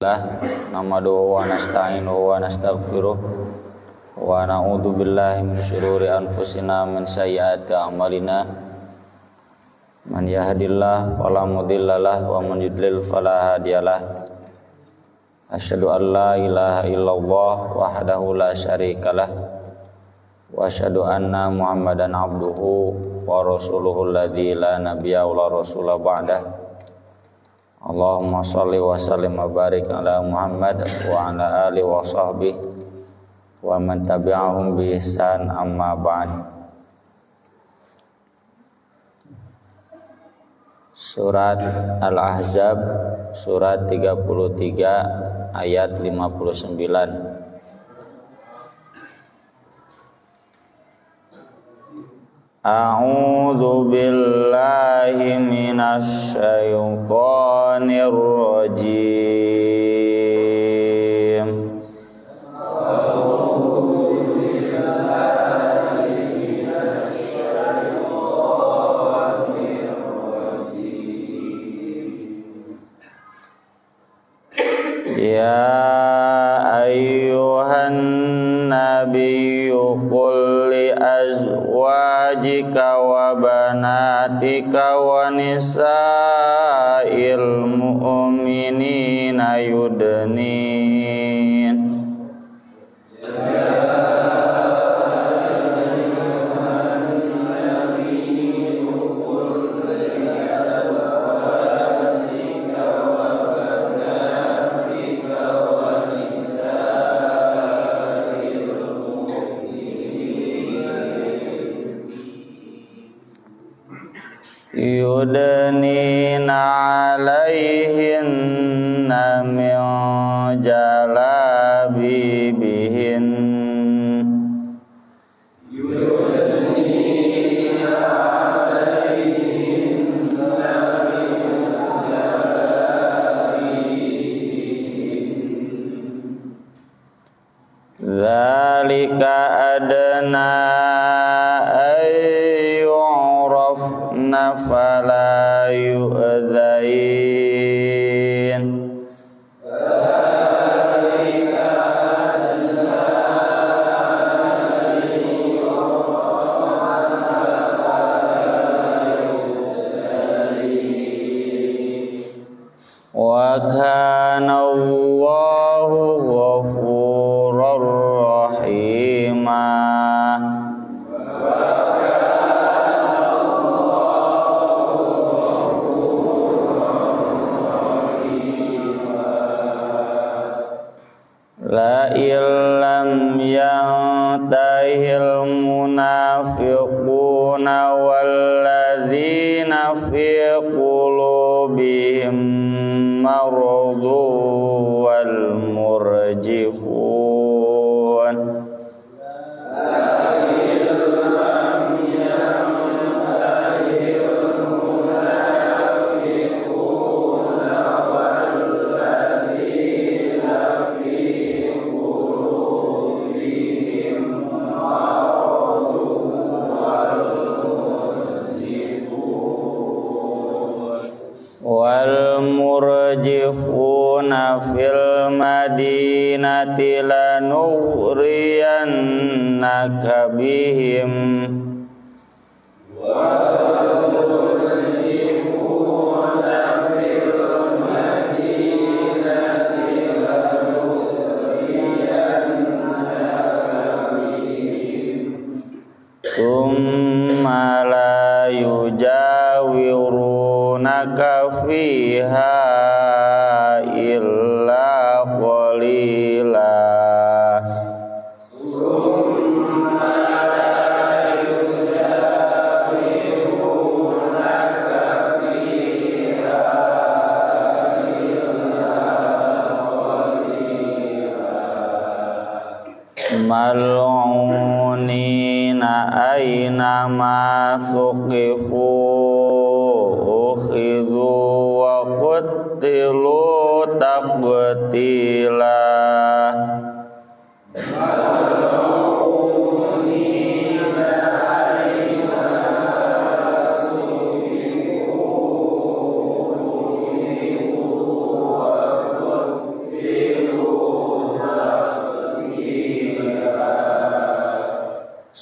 Nahmaduhu wa nasta'inuhu wa nastaghfiruh wa na'udzu billahi min syururi anfusina min sayyiati a'malina man yahdihillahu fala mudhillalah wa man yudlil fala hadiyalah. Asyhadu an la ilaha illallah wahdahu la syarikalah wa asyhadu anna Muhammadan abduhu wa rasuluhul ladzi la nabiyya wa la rasula ba'dah. Allahumma sholli wa sallim wa barik ala Muhammad wa ala alihi wa sahbihi wa man tabi'ahum bi ihsan amma ba'd. Surat Al-Ahzab surat 33 ayat 59. A'udzu billahi minasy syaithanir rajim. A'udzu billahi minasy syaithanir rajim. Ya ayyuhan nabiyyu qul li azwajika wa banatika wa nisa'il mu'minina yudnin yudnina alaihinna min jalabibihin yudnina alaihinna min jalabibihin dzalika adna fala yu'dzain wa kana Allahu ghafurur rahima. La illam yantahil munafiquna walladzina fi qulubihim maradu wal murjifun murjifuna fil madinati lanughriyannaka bihim thumma la yujawirunaka fiha illa qalila. Mal'unina aina ma thuqifu ukhidhu wa qutilu taqtila.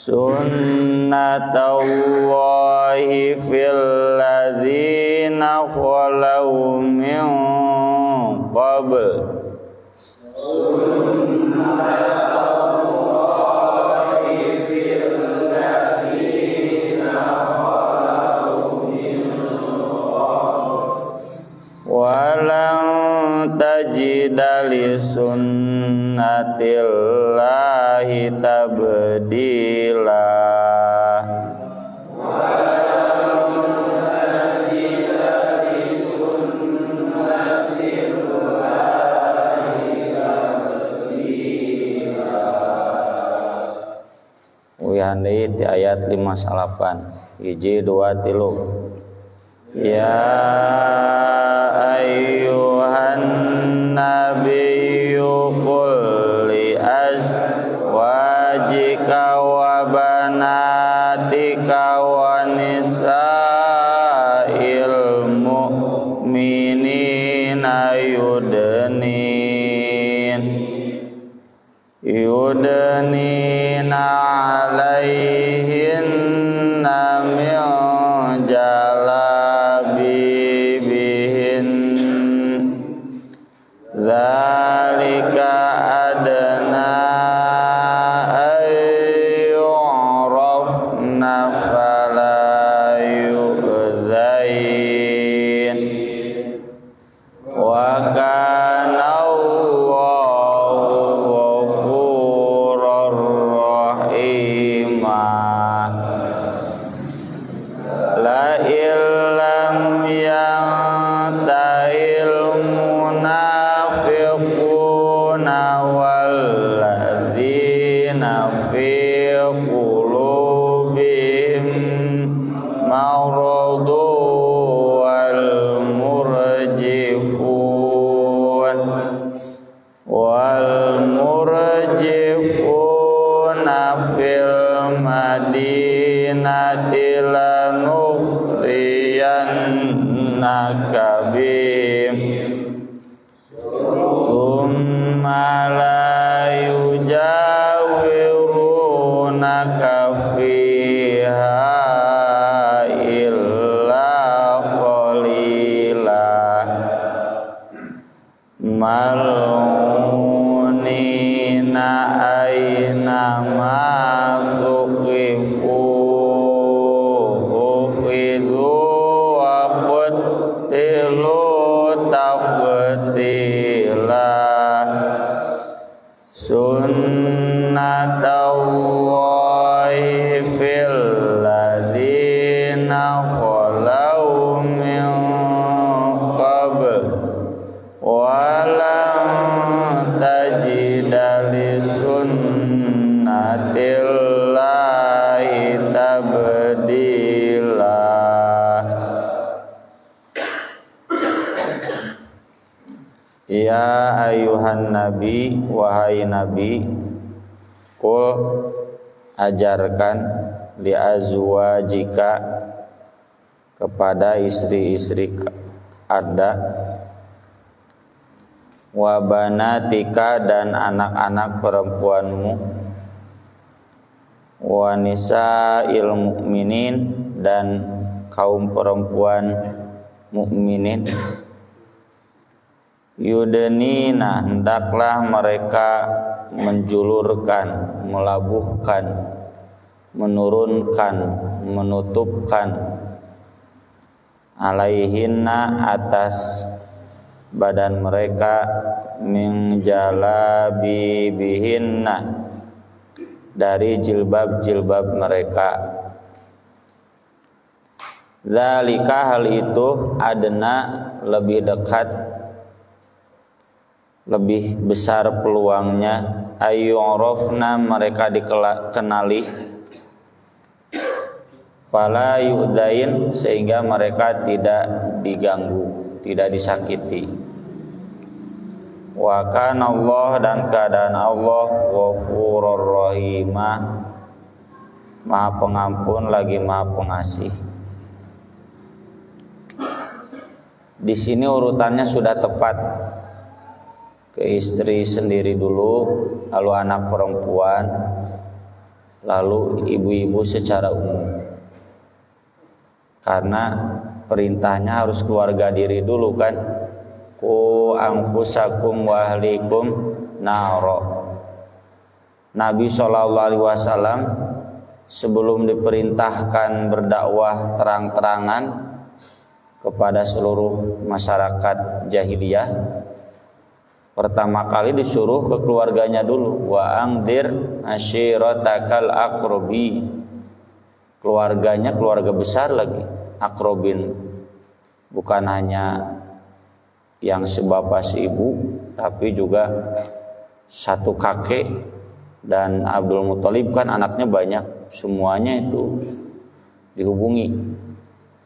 sunnatallahi fil ladzina khalau min qabl walam tajida li sunnatillahi tabdila Wihandi di ayat 58 hiji 2 3 ya ayyuhan nabiyyu qul li azwajika wa banatika wa nisa'il mu'minina yudnina alaihinna min jalabibihin dzalika adna ayyurafna fala yu'dzain wa kana Allahu ghafurur rahimah la illam yantahil munafiquna walladzina fi qulubihim maradu wal murjifuna fil madinati lanughriyannaka bihim thumma la yujawirunaka fiha illa qalila mal'unina aina ma tuqifu ukhidhu wa qutilu taqtila sunnatallahi fil ladzina khalau min qabl walam tajida li sunnatillahi tabdila. Ya ayuhan nabi, wahai nabi, qul ajarkan li azwajika kepada istri-istri ada wa banatika dan anak-anak perempuanmu wa nisa'il mu'minin dan kaum perempuan mukminin yudnina hendaklah mereka menjulurkan, melabuhkan, menurunkan, menutupkan alaihinna atas badan mereka min jalabibihinna dari jilbab-jilbab mereka. Zalika hal itu adna lebih dekat, lebih besar peluangnya ayyurafna mereka dikenali fala yu'dain sehingga mereka tidak diganggu, tidak disakiti. Wa kana Allah dan keadaan Allah ghafurur rahimah Maha Pengampun lagi Maha Pengasih. Di sini urutannya sudah tepat. Ke istri sendiri dulu, lalu anak perempuan, lalu ibu-ibu secara umum. Karena perintahnya harus keluarga diri dulu kan. Ku anfusakum wa ahlikum naro. Nabi SAW sebelum diperintahkan berdakwah terang-terangan kepada seluruh masyarakat jahiliyah, pertama kali disuruh ke keluarganya dulu. Wa angdir ashiratakal aqrabi. Keluarganya keluarga besar lagi, akrobin, bukan hanya yang sebapak seibu, tapi juga satu kakek. Dan Abdul Muthalib kan anaknya banyak, semuanya itu dihubungi.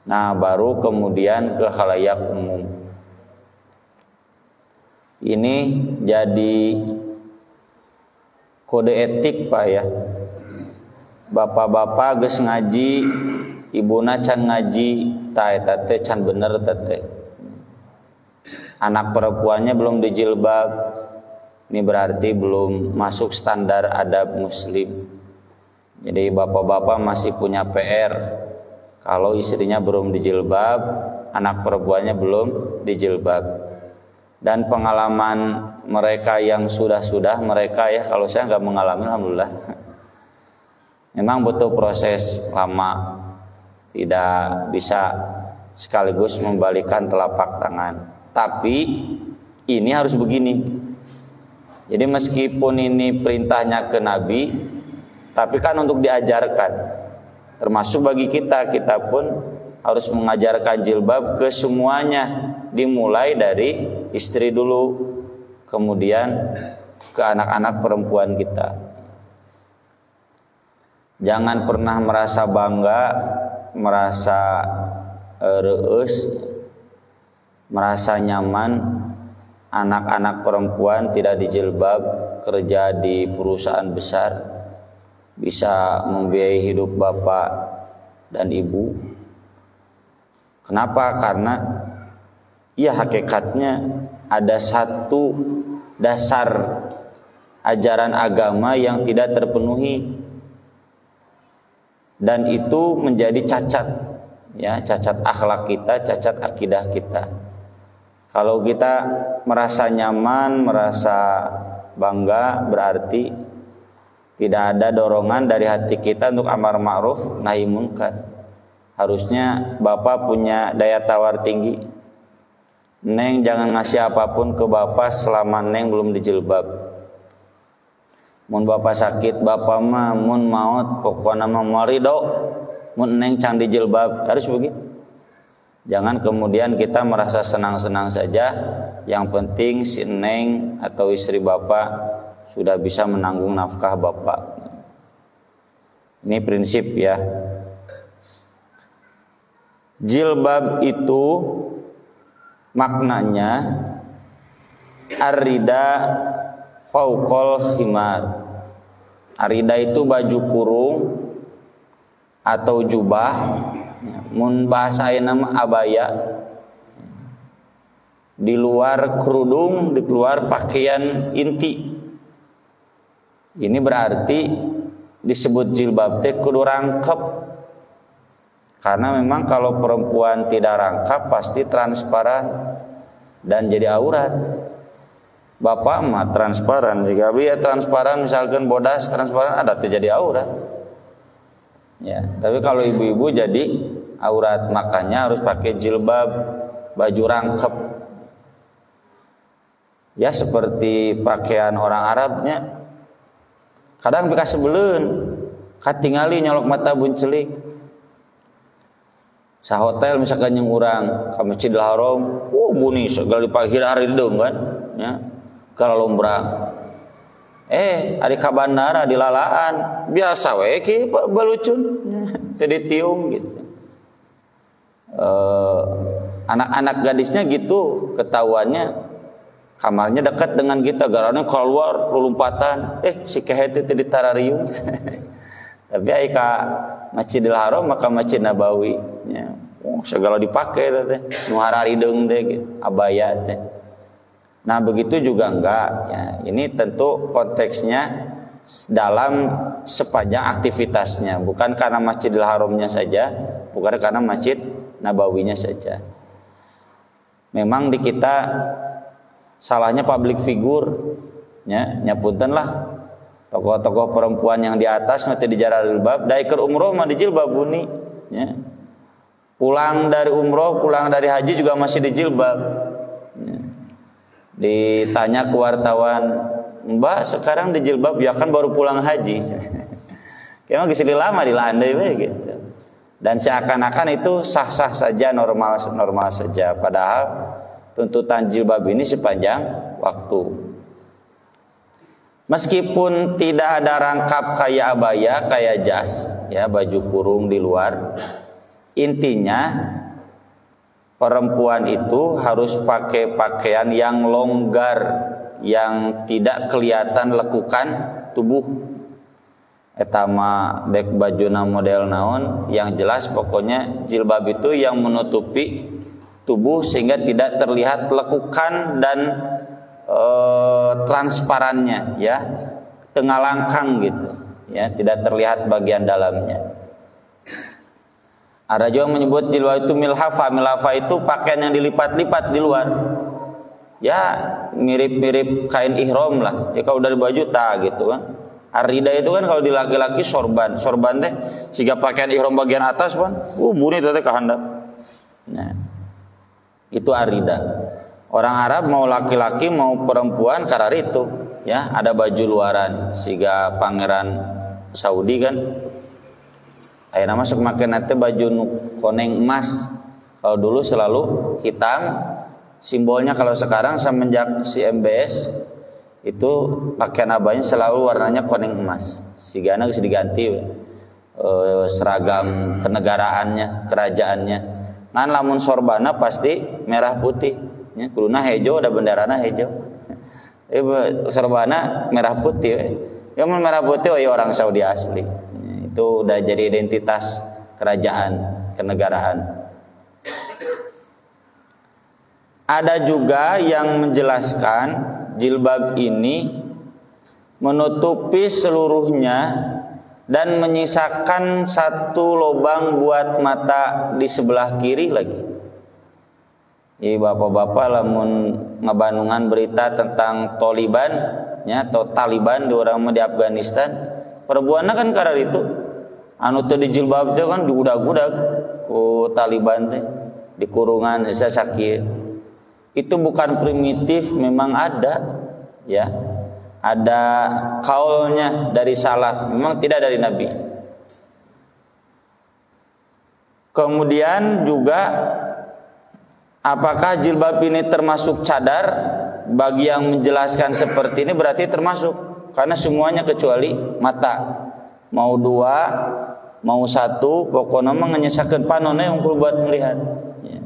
Nah, baru kemudian ke khalayak umum. Ini jadi kode etik Pak ya. Bapak-bapak geus ngaji, ibuna can ngaji, ta eta teh can bener teh. Anak perempuannya belum dijilbab. Ini berarti belum masuk standar adab muslim. Jadi bapak-bapak masih punya PR. Kalau istrinya belum dijilbab, anak perempuannya belum dijilbab. Dan pengalaman mereka yang sudah-sudah, mereka ya, kalau saya nggak mengalami, alhamdulillah. Memang butuh proses lama, tidak bisa sekaligus membalikan telapak tangan. Tapi ini harus begini. Jadi meskipun ini perintahnya ke Nabi, tapi kan untuk diajarkan. Termasuk bagi kita, kita pun harus mengajarkan jilbab ke semuanya. Dimulai dari istri dulu, kemudian ke anak-anak perempuan kita. Jangan pernah merasa bangga, merasa reus, merasa nyaman anak-anak perempuan tidak dijilbab, kerja di perusahaan besar, bisa membiayai hidup bapak dan ibu. Kenapa? Karena ya hakikatnya ada satu dasar ajaran agama yang tidak terpenuhi. Dan itu menjadi cacat, ya, cacat akhlak kita, cacat akidah kita. Kalau kita merasa nyaman, merasa bangga, berarti tidak ada dorongan dari hati kita untuk amar ma'ruf nahi munkar. Harusnya bapak punya daya tawar tinggi. Neng jangan ngasih apapun ke bapak selama neng belum dijilbab. Mun bapak sakit, bapak mah mun maut pokokna mah marido, mun neng can dijilbab, harus begitu. Jangan kemudian kita merasa senang-senang saja, yang penting si neng atau istri bapak sudah bisa menanggung nafkah bapak. Ini prinsip ya. Jilbab itu maknanya ar-rida fauqal khimar. Arida itu baju kurung atau jubah. Mun bahasa nama abaya. Di luar kerudung, di luar pakaian inti. Ini berarti disebut jilbab teh kudu rangkep. Karena memang kalau perempuan tidak rangkap pasti transparan dan jadi aurat. Bapak mah transparan, jika dia transparan misalkan bodas transparan ada terjadi aurat. Ya, tapi kalau ibu-ibu jadi aurat, makanya harus pakai jilbab, baju rangkep. Ya seperti pakaian orang Arabnya. Kadang bika sebeleun, katingali nyolok mata buncelik. Sa hotel misalkan yang urang ka Masjidil Haram, bunyi segala dipahir hari deung kan, ya. Kalau lombrang, ari ka bandara dilalaan, biasa we ki balucun, jadi tiung gitu. Anak-anak gadisnya gitu, ketahuannya kamarnya dekat dengan kita, garana keluar lompatan, si kehe teh ditarariung. Tapi ai ka Masjidil Haram maka Masjid Nabawi, ya. Segala dipakai teh, nu hararideung teh gitu, abaya teh. Nah begitu juga enggak ya. Ini tentu konteksnya dalam sepanjang aktivitasnya, bukan karena Masjidil Haramnya saja, bukan karena Masjid Nabawinya saja. Memang di kita salahnya public figure, ya, nyapunten lah tokoh-tokoh perempuan yang di atas nanti dijarah jilbab, daiker umroh mah dijilbabuni, ya. Pulang dari umroh, pulang dari haji juga masih dijilbab. Ya. Ditanya ke wartawan, Mbak sekarang dijilbab, ya kan baru pulang haji. Kayaknya gesili lama dilandai gitu. Dan seakan-akan itu sah-sah saja, normal saja, padahal tuntutan jilbab ini sepanjang waktu. Meskipun tidak ada rangkap kayak abaya, kayak jas, ya, baju kurung di luar, intinya perempuan itu harus pakai pakaian yang longgar, yang tidak kelihatan lekukan tubuh. Etama dek bajuna model naon, yang jelas pokoknya jilbab itu yang menutupi tubuh sehingga tidak terlihat lekukan dan transparannya, ya, tengah langkang gitu, ya, tidak terlihat bagian dalamnya. Ada juga menyebut jilbab itu milhafa. Milhafa itu pakaian yang dilipat-lipat di luar, ya, mirip-mirip kain ihram lah, ya, kalau dari baju tak gitu kan. Arida itu kan kalau di laki-laki sorban teh sehingga pakaian ihram bagian atas pun bunyi teh kehandap. Nah, itu arida. Orang Arab mau laki-laki mau perempuan karar itu, ya, ada baju luaran sehingga pangeran Saudi kan ayeuna masuk make nate baju koneng emas. Kalau dulu selalu hitam, simbolnya. Kalau sekarang semenjak si MBS itu pakaian abahnya selalu warnanya koneng emas. Sigana geus diganti seragam kenegaraannya, kerajaannya. Ngan lamun sorbana pasti merah putih, ya, kuluna hejo, ada benderana hejo. Sorbana merah putih. Ya merah putih, ya orang Saudi asli. Itu udah jadi identitas kerajaan, kenegaraan. Ada juga yang menjelaskan jilbab ini menutupi seluruhnya dan menyisakan satu lubang buat mata di sebelah kiri lagi. Jadi bapak-bapak lamun ngabandungan berita tentang Taliban, ya, atau Taliban di orang di Afghanistan, perempuannya kan karar itu anu teh di jilbab teh kan diudag-udag ku Taliban teh di kurungan bisa sakit. Itu bukan primitif, memang ada, ya, ada kaulnya dari salaf, memang tidak dari Nabi. Kemudian juga apakah jilbab ini termasuk cadar? Bagi yang menjelaskan seperti ini berarti termasuk, karena semuanya kecuali mata. Mau dua, mau satu, pokoknya mengenyesakan panonnya yang perlu buat melihat. Ya.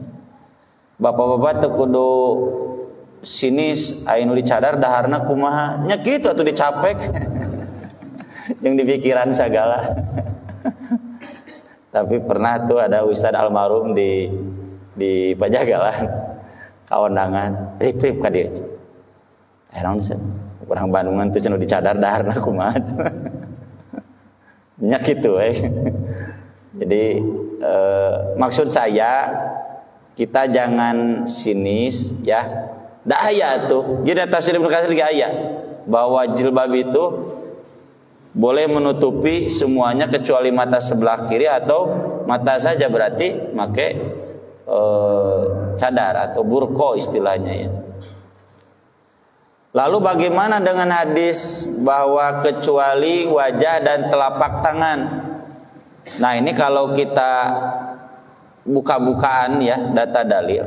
Bapak-bapak teu kudu sinis anu dicadar daharna kumaha nya kitu atuh dicapek. Yang di pikiran sagala. Tapi pernah tuh ada Ustadz almarhum di Pajagalan kawandangan rip-rip ka dieu. Naon sih? Urang Bandungan tuh cenah dicadar daharna kumaha. Nya kitu we. Jadi maksud saya kita jangan sinis, ya. Da aya tuh. Jadi tafsir Ibnu Katsir ge aya bahwa jilbab itu boleh menutupi semuanya kecuali mata sebelah kiri atau mata saja, berarti make cadar atau burqa istilahnya, ya. Lalu bagaimana dengan hadis bahwa kecuali wajah dan telapak tangan? Nah, ini kalau kita buka-bukaan, ya, data dalil,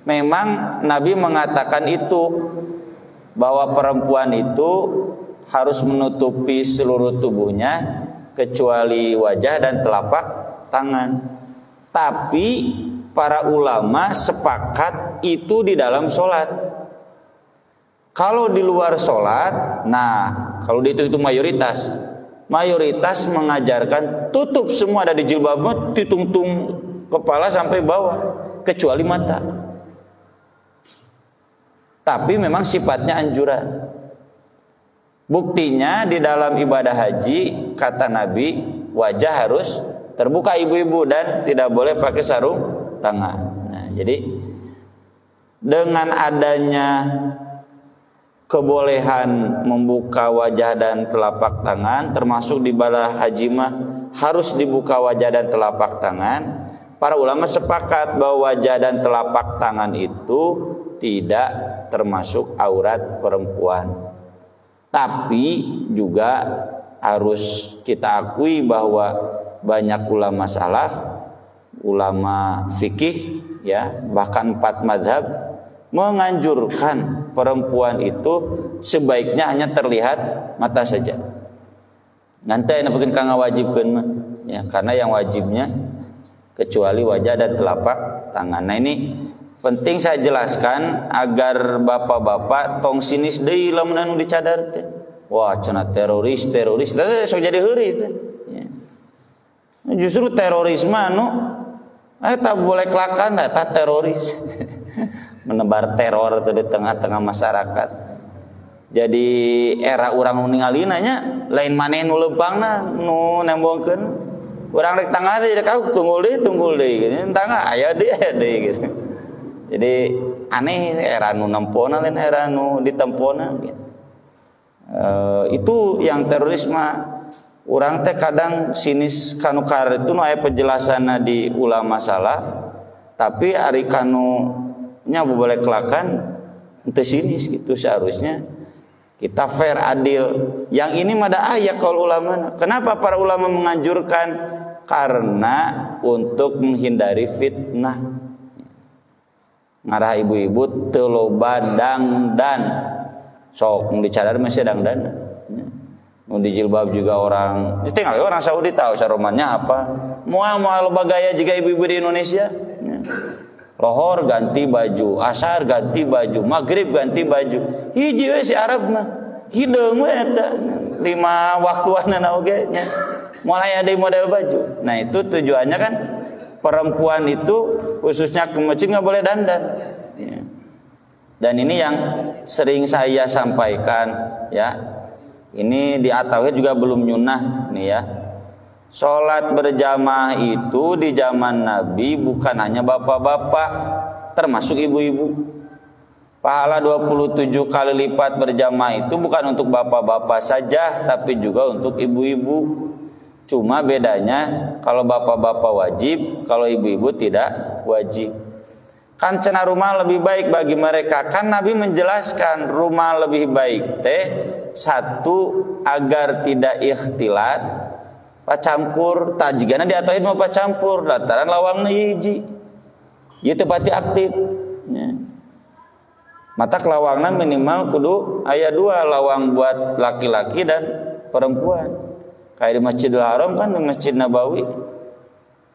memang Nabi mengatakan itu bahwa perempuan itu harus menutupi seluruh tubuhnya kecuali wajah dan telapak tangan. Tapi para ulama sepakat itu di dalam sholat. Kalau di luar sholat, nah kalau itu mayoritas mengajarkan tutup semua, ada di jilbabmu, ditungtung kepala sampai bawah kecuali mata. Tapi memang sifatnya anjuran. Buktinya di dalam ibadah haji kata Nabi wajah harus terbuka ibu-ibu dan tidak boleh pakai sarung tangan. Nah, jadi dengan adanya kebolehan membuka wajah dan telapak tangan, termasuk di ibadah haji mah harus dibuka wajah dan telapak tangan. Para ulama sepakat bahwa wajah dan telapak tangan itu tidak termasuk aurat perempuan. Tapi juga harus kita akui bahwa banyak ulama salaf, ulama fikih, ya bahkan 4 mazhab menganjurkan perempuan itu sebaiknya hanya terlihat mata saja. Nanti yang bikin kang wajibkeun mah, ya karena yang wajibnya kecuali wajah dan telapak tangan. Nah ini penting saya jelaskan agar bapak-bapak tong sinis deui lamun anu dicadar teh. Wah, cenah teroris teh sok jadi heuri teh. Ya. Justru terorisme anu tak boleh kelakan eta teroris. Menebar teror di tengah-tengah masyarakat. Jadi era urang nu ningalina nya lain maneh nu leumpangna nu nembongkeun. Urang rek tangah teh kau tunggul deui gitu. Tangah aya deui gitu. Jadi aneh era nu nempona lain era nu ditempona gitu. Itu yang terorisme. Urang teh kadang sinis kanu karet itu nu aya penjelasanna di ulama salaf, tapi ari kanu nya boleh kelakan teu sinis gitu. Seharusnya kita fair adil. Yang ini mah ada ayat kalau ulama. Kenapa para ulama menganjurkan? Karena untuk menghindari fitnah. Ngarah ibu-ibu teu loba dangdan. Sok dicadar masih dangdan. Nu di jilbab juga orang, tinggal orang Saudi tahu saromannya apa. Moal loba gaya juga ibu-ibu di Indonesia. Lohor ganti baju, asar ganti baju, maghrib ganti baju. Hiji we si Arab mah hideung we eta 5 waktuanna oge nya. Mulai ada model baju. Nah, itu tujuannya kan perempuan itu khususnya ke masjid enggak boleh dandan. Ya. Dan ini yang sering saya sampaikan ya. Ini di At-Tauhid juga belum nyunah nih ya. Salat berjamaah itu di zaman Nabi bukan hanya bapak-bapak, termasuk ibu-ibu. Pahala 27 kali lipat berjamaah itu bukan untuk bapak-bapak saja, tapi juga untuk ibu-ibu. Cuma bedanya kalau bapak-bapak wajib, kalau ibu-ibu tidak wajib. Kan cenah rumah lebih baik bagi mereka. Kan Nabi menjelaskan rumah lebih baik teh satu agar tidak ikhtilat, pacampur tajigana di atoin mau pacampur dataran lawang hiji ieu teh pati aktif ya. Mata kelawangna minimal kudu aya 2 lawang buat laki-laki dan perempuan. Kayak di Masjidil Haram kan di Masjid Nabawi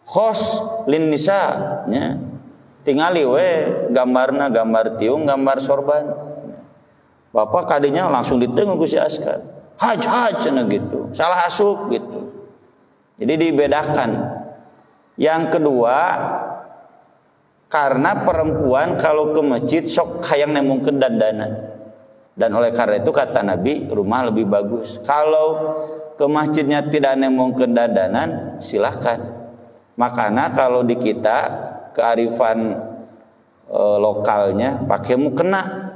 khos lin nisa nya. Tingali we gambarna gambar tiung, gambar sorban. Bapak kadinya langsung ditengok ku si askar. Haj cenah gitu. Salah asup gitu. Jadi dibedakan. Yang kedua, karena perempuan kalau ke masjid sok hayang nemongkeun dandanan. Dan oleh karena itu kata Nabi, rumah lebih bagus. Kalau ke masjidnya tidak nemongkeun dandanan, silahkan. Makanya kalau di kita kearifan lokalnya pakai mukena.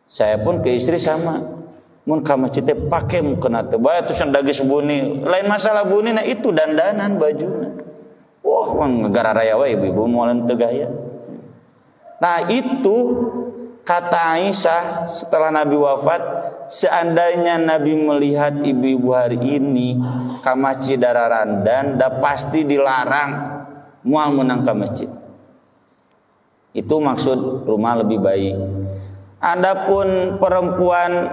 Saya pun ke istri sama. Mun ka masjid teh pake mukena teh bae terus dagis buni. Lain masalah buni nah itu dandanan bajuna. Wah, negara raya wae ibu-ibu moalen teu gaya. Nah, itu kata Aisyah setelah Nabi wafat, seandainya Nabi melihat ibu-ibu hari ini ka masjid dararandan, dah pasti dilarang moal menang ka masjid. Itu maksud rumah lebih baik. Adapun perempuan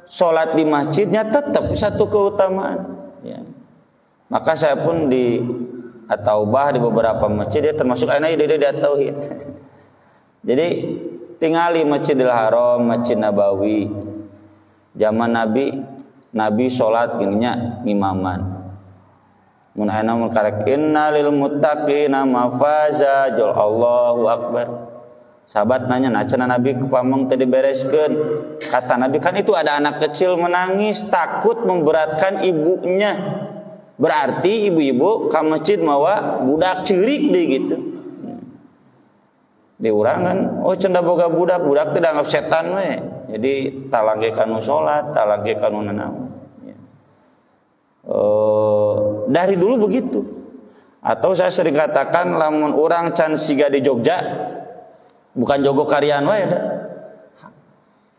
sholat di masjidnya tetap satu keutamaan ya. Maka saya pun di At-Taubah di beberapa masjid ya, termasuk anak ide di At-Tauhid. Jadi tingali Masjidil Haram, Masjid Nabawi. Zaman Nabi sholat gininya imaman. Mun ana mun karek innalil muttaqina mafaza Allahu akbar. Sahabat nanya, nah cenah Nabi ku pamong teu dibereskeun. Kata Nabi, kan itu ada anak kecil menangis takut memberatkan ibunya. Berarti ibu-ibu ke masjid mawa budak cilik deh gitu. Di urang kan, oh cendah boga budak tidak anggap setan we. Jadi talangge kanu salat, talangge kanu nanaon. Dari dulu begitu. Atau saya sering katakan lamun orang can siga di Jogja, bukan jogo karian wae da.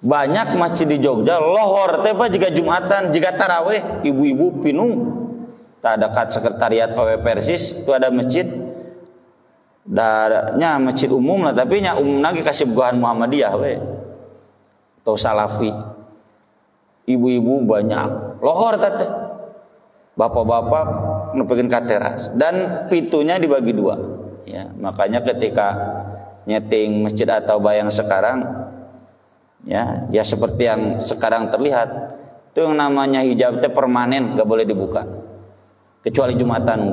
Banyak masjid di Jogja lohor teh jika Jumatan, jika tarawih, ibu-ibu pinuh. Tak dekat sekretariat PW Persis itu ada masjid. Nya masjid umum lah, tapi nya umum lagi kasih buahan Muhammadiyah we. Atau Salafi. Ibu-ibu banyak lohor teh. Bapak-bapak nepikeun ka teras dan pintunya dibagi dua. Ya, makanya ketika nyeting masjid atau bayang sekarang ya seperti yang sekarang terlihat, itu yang namanya hijab teh permanen, gak boleh dibuka. Kecuali Jumatan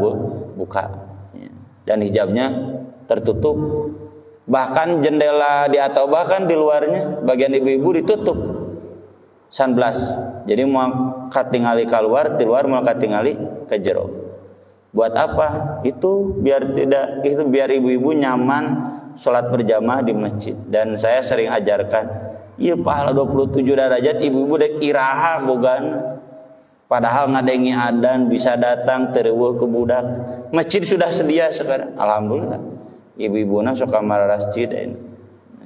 buka. Ya. Dan hijabnya tertutup. Bahkan jendela di atau bahkan di luarnya bagian ibu-ibu ditutup. Sunblas. Jadi mau katingali keluar, di luar mau katingali ke jero. Buat apa? Itu biar ibu-ibu nyaman sholat berjamaah di masjid. Dan saya sering ajarkan, iya pahala 27 derajat ibu-ibu dek iraha bogan. Padahal ngadengi adan bisa datang tereueuh ke budak. Masjid sudah sedia sekarang. Alhamdulillah. Ibu-ibuna suka masjid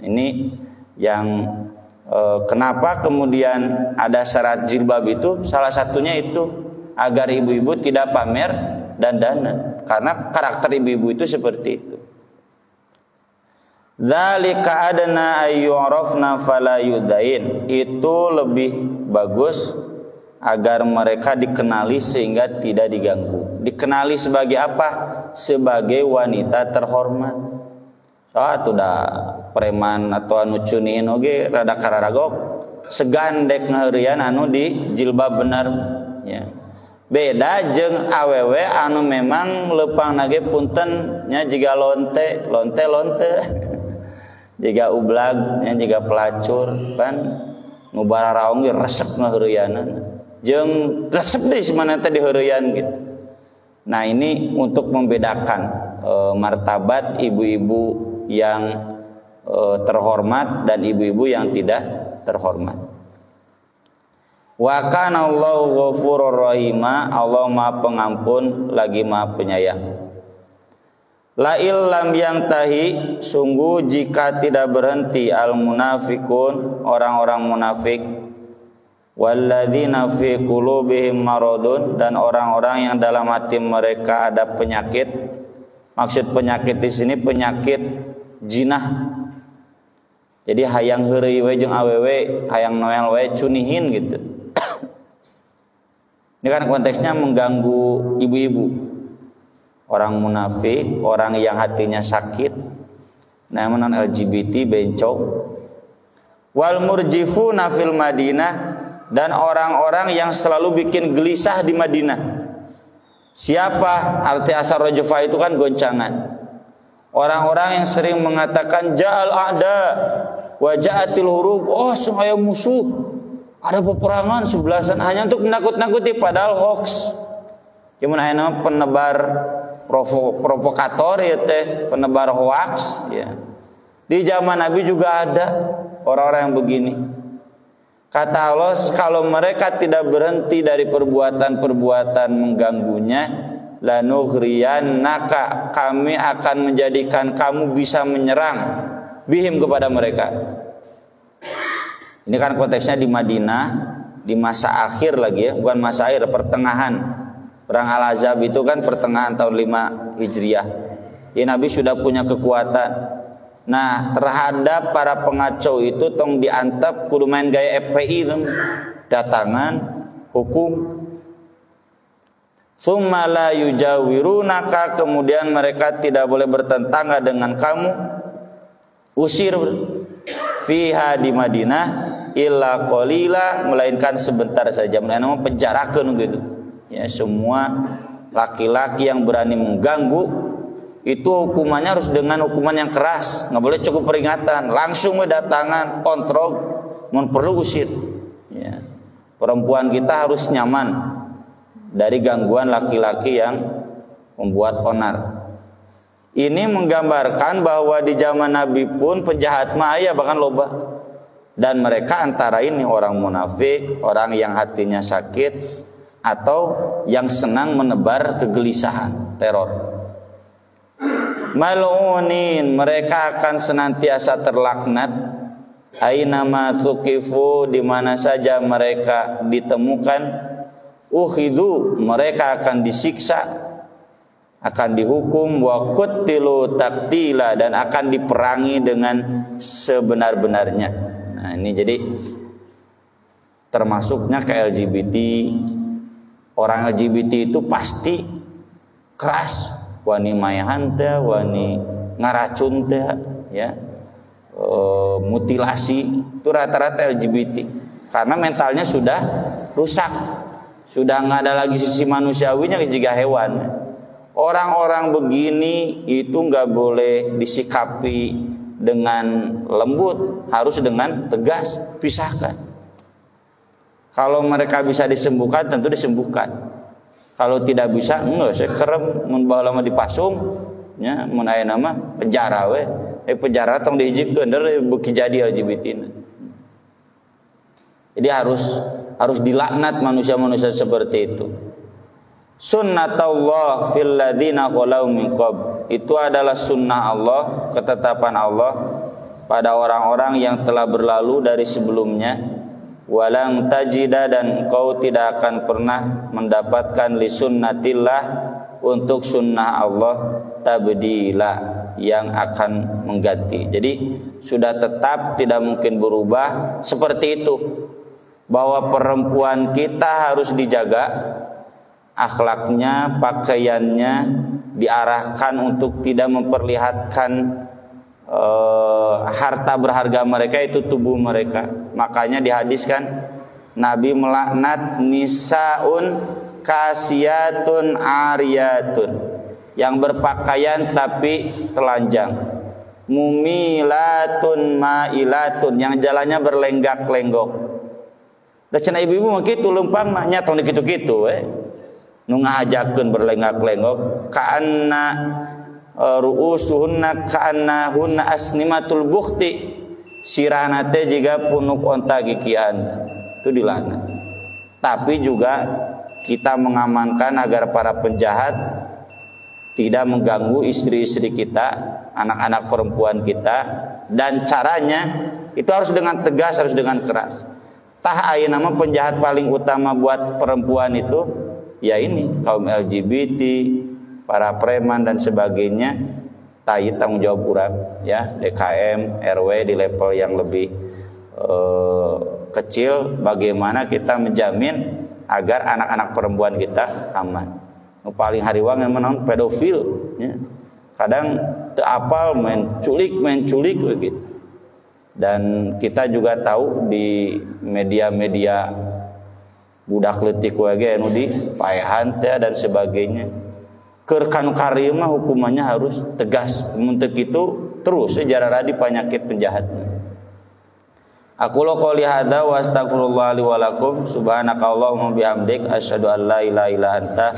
ini yang kenapa kemudian ada syarat jilbab itu, salah satunya itu agar ibu-ibu tidak pamer dandanan, karena karakter ibu-ibu itu seperti itu. Dzalika adna ayyurafna fala yudain, itu lebih bagus agar mereka dikenali sehingga tidak diganggu. Dikenali sebagai apa? Sebagai wanita terhormat. Soalnya dah preman atau anu cunihin oge rada kararagok segandek ngaheurian anu di jilbab benar ya. Beda jeung awewe anu memang leupang nage punten nya jiga lonte jiga ublag nya jiga pelacur kan nu bararaong ge resep ngaheurianan jeung resep deui simana teh diheureuyan gitu. Nah, ini untuk membedakan martabat ibu-ibu yang terhormat dan ibu-ibu yang tidak terhormat. Wa kana Allahu ghafurur rahima, Allah Maha Pengampun lagi Maha Penyayang. La illam yang tahi, sungguh jika tidak berhenti al munafikun, orang-orang munafik, walladzina fi qulubihim maradun, dan orang-orang yang dalam hati mereka ada penyakit. Maksud penyakit di sini penyakit jinah. Jadi hayang heureuy we jeung awewe, hayang noel we cunihin gitu. Ini kan konteksnya mengganggu ibu-ibu. Orang munafik, orang yang hatinya sakit, non LGBT bencong. Wal murjifuna fil Madinah, dan orang-orang yang selalu bikin gelisah di Madinah. Siapa? Arti asal rojufa itu kan goncangan. Orang-orang yang sering mengatakan ja'al a'da wa ja'atil hurub, oh supaya musuh, ada peperangan sebelasan hanya untuk menakut-nakuti, padahal hoax. Gimana nama penebar provokator ya teh, penebar hoax ya. Di zaman Nabi juga ada orang-orang yang begini. Kata Allah, kalau mereka tidak berhenti dari perbuatan-perbuatan mengganggunya, lanughriyannaka, kami akan menjadikan kamu bisa menyerang bihim kepada mereka. Ini kan konteksnya di Madinah, di masa akhir lagi ya, bukan masa akhir, pertengahan. Perang Al-Ahzab itu kan pertengahan tahun 5 Hijriah. Ya, Nabi sudah punya kekuatan. Nah, terhadap para pengacau itu tong diantep kudu main gaya FPI dong. Datangan hukum. Tsumma la yujawirunaka, kemudian mereka tidak boleh bertetangga dengan kamu. Usir fiha di Madinah illa qalila, melainkan sebentar saja. Melainkan penjarakeun gitu. Ya, semua laki-laki yang berani mengganggu itu hukumannya harus dengan hukuman yang keras, nggak boleh cukup peringatan, langsung datangan, kontrol, mun perlu usir. Ya. Perempuan kita harus nyaman dari gangguan laki-laki yang membuat onar. Ini menggambarkan bahwa di zaman Nabi pun penjahat mah aya bahkan loba. Dan mereka antara ini orang munafik, orang yang hatinya sakit, atau yang senang menebar kegelisahan, teror. Mal'unin, mereka akan senantiasa terlaknat. Aina ma tuqifu, di mana saja mereka ditemukan. Ukhidu, mereka akan disiksa, akan dihukum. Wa qutilu taqtila, dan akan diperangi dengan sebenar-benarnya. Nah, ini jadi termasuknya ke LGBT. Orang LGBT itu pasti keras, wani mayahan teh, wani ngaracun teh, ya, mutilasi, itu rata-rata LGBT. Karena mentalnya sudah rusak, sudah nggak ada lagi sisi manusiawinya juga hewan. Orang-orang begini itu nggak boleh disikapi dengan lembut, harus dengan tegas, pisahkan. Kalau mereka bisa disembuhkan, tentu disembuhkan. Kalau tidak bisa, enggak, saya kerem, mun baheula lama dipasung, nya mun aya nama penjara we. Penjara tong diijikeun deui beuki jadi LGBT. Jadi harus dilaknat manusia-manusia seperti itu. Sunnatullah fil ladzina khalau min qabl, itu adalah sunnah Allah, ketetapan Allah pada orang-orang yang telah berlalu dari sebelumnya. Walang tajida, dan engkau tidak akan pernah mendapatkan li sunnatillah, untuk sunnah Allah, tabdila, yang akan mengganti. Jadi sudah tetap, tidak mungkin berubah. Seperti itu, bahwa perempuan kita harus dijaga akhlaknya, pakaiannya, diarahkan untuk tidak memperlihatkan harta berharga mereka, itu tubuh mereka. Makanya dihadiskan Nabi melaknat nisaun kasiyatun ariyatun, yang berpakaian tapi telanjang, mumilatun mailatun, yang jalannya berlenggak-lenggok. Da cenah ibu-ibu mah kitu leumpangna, nya tong dikitu-kitu we. Nu ngahajakeun berlenggak-lenggok, kaanna ru'usuhunna kaanna hunna asnimatul bukhti, sirahna teh jiga punuk onta gikian. Itu dilaknat. Tapi juga kita mengamankan agar para penjahat tidak mengganggu istri-istri kita, anak-anak perempuan kita, dan caranya itu harus dengan tegas, harus dengan keras. Tah aya nama penjahat paling utama buat perempuan itu ya ini kaum LGBT, para preman dan sebagainya. Tai tanggung jawab urang, ya, DKM, RW di level yang lebih kecil, bagaimana kita menjamin agar anak-anak perempuan kita aman. Nu paling hariwang yang menaun pedofil, ya. Kadang teu apal main culik begitu. Dan kita juga tahu di media-media budak leutik wage anu di paehan teh dan sebagainya. Keur kanu karieu mah hukumannya harus tegas. Mun teu kitu terus sejarah di penyakit penjahat. Aku lo qouli hada wa astaghfirullah li wa lakum, subhanakallahumma bihamdik, asyhadu an la ilaha illa anta,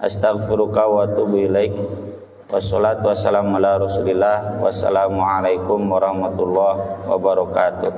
astaghfiruka wa atubu ilaik. Wassalatu wassalamu ala Rasulillah. Wassalamualaikum warahmatullahi wabarakatuh.